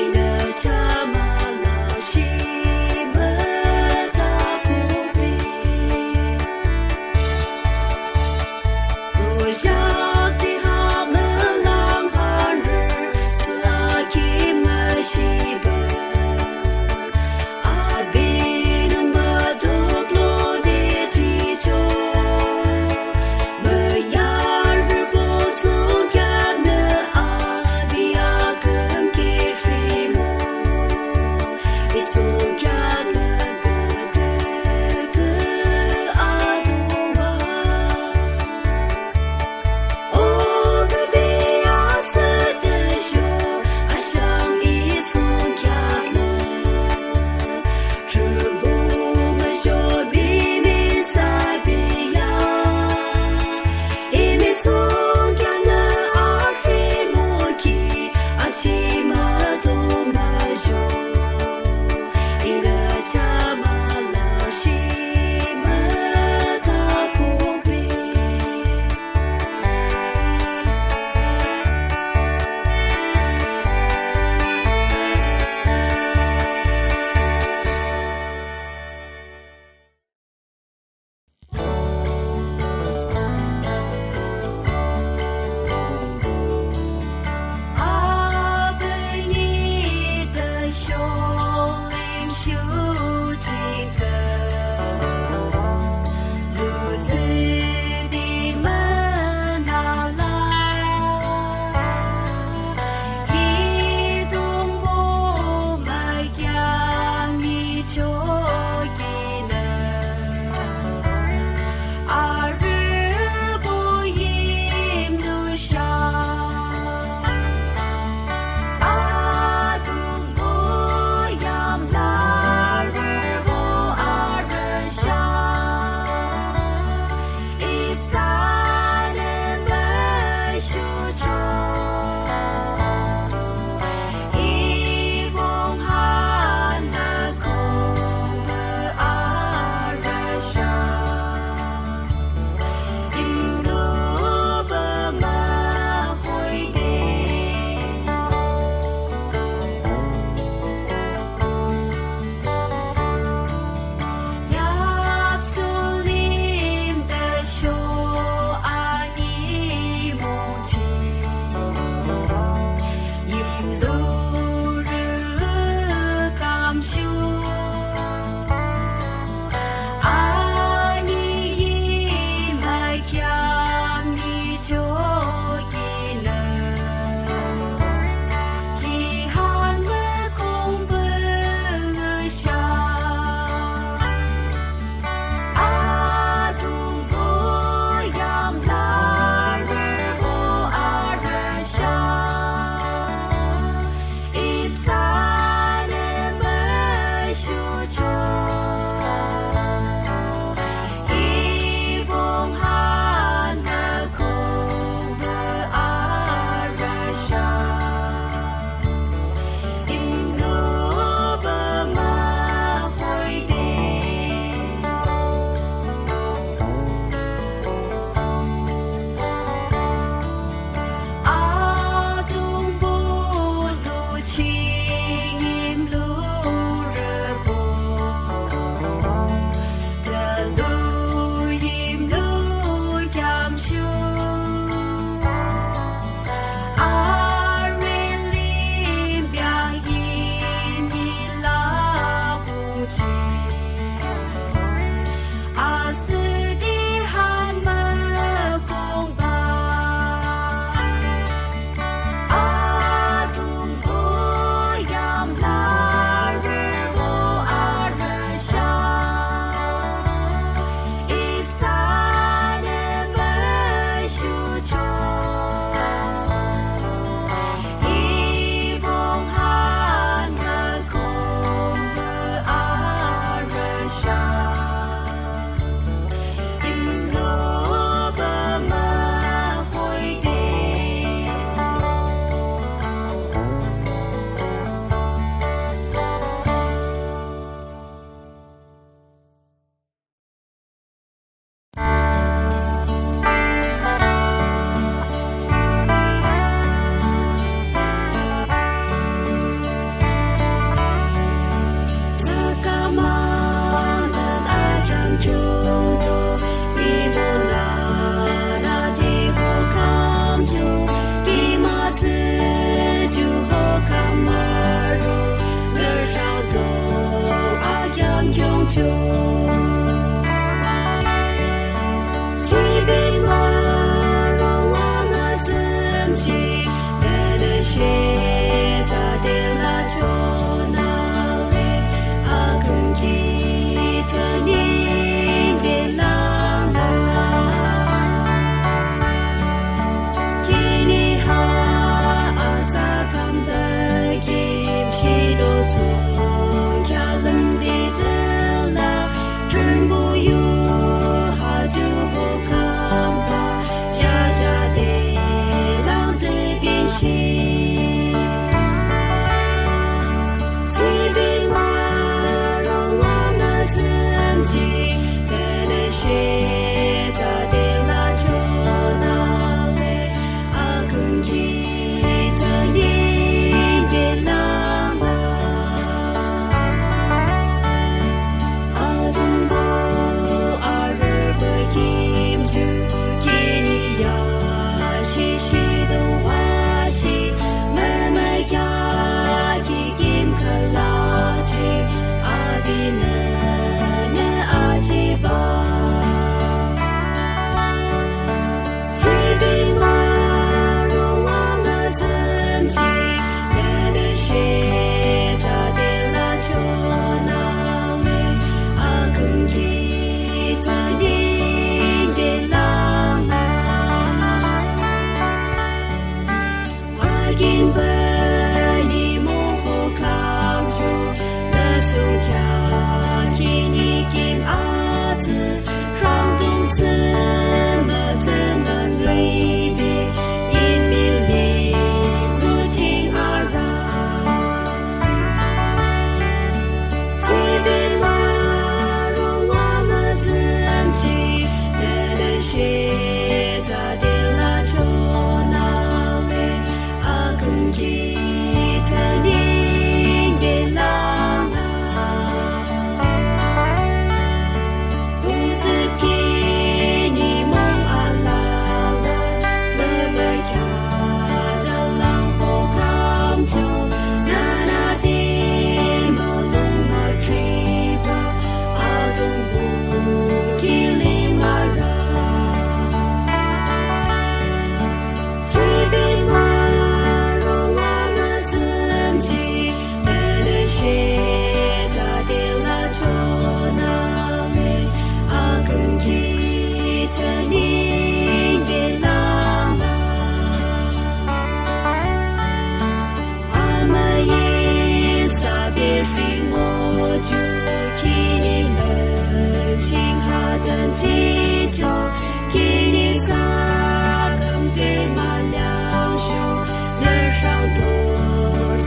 In the 求。即便我让我们自己的学在的那chỗ哪里啊，更记着你的浪漫，给你好啊，在看的金西都从家人的的啦，真不有好就好看吧，家家的浪的变心，即便我让我们自己的学在的那chỗ哪里啊，更记着你的浪漫，啊，总不啊日不金就给你呀，细细的哇西，慢慢呀，给金克拉起，啊比呢啊几吧。即便我让我们自己的学在的那chỗ哪里啊，更记着你的浪漫，啊，因为你幕后看出那从家给你金阿子，让动子么爱的因命令如今而然，即便我让我们自己的学在的那chỗ哪里啊，更记着你的浪漫，不知给你梦啊啦啦，乐不呀的浪后看就那那的梦龙而追吧，啊都不给领而然，即便我让我们自己的学在的那chỗ哪里啊，更记着你的浪漫，阿们因撒别水莫就给你了情哈的祈求，给你撒kam的满两袖，那上多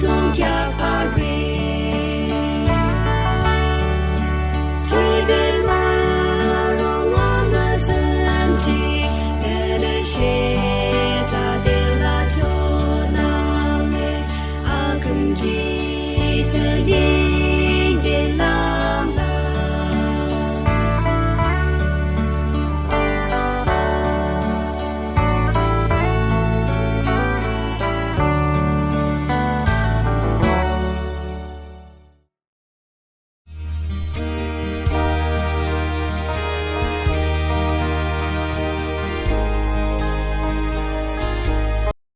从家阿瑞，即便我让我们自己的学在的那chỗ哪里啊，更记着你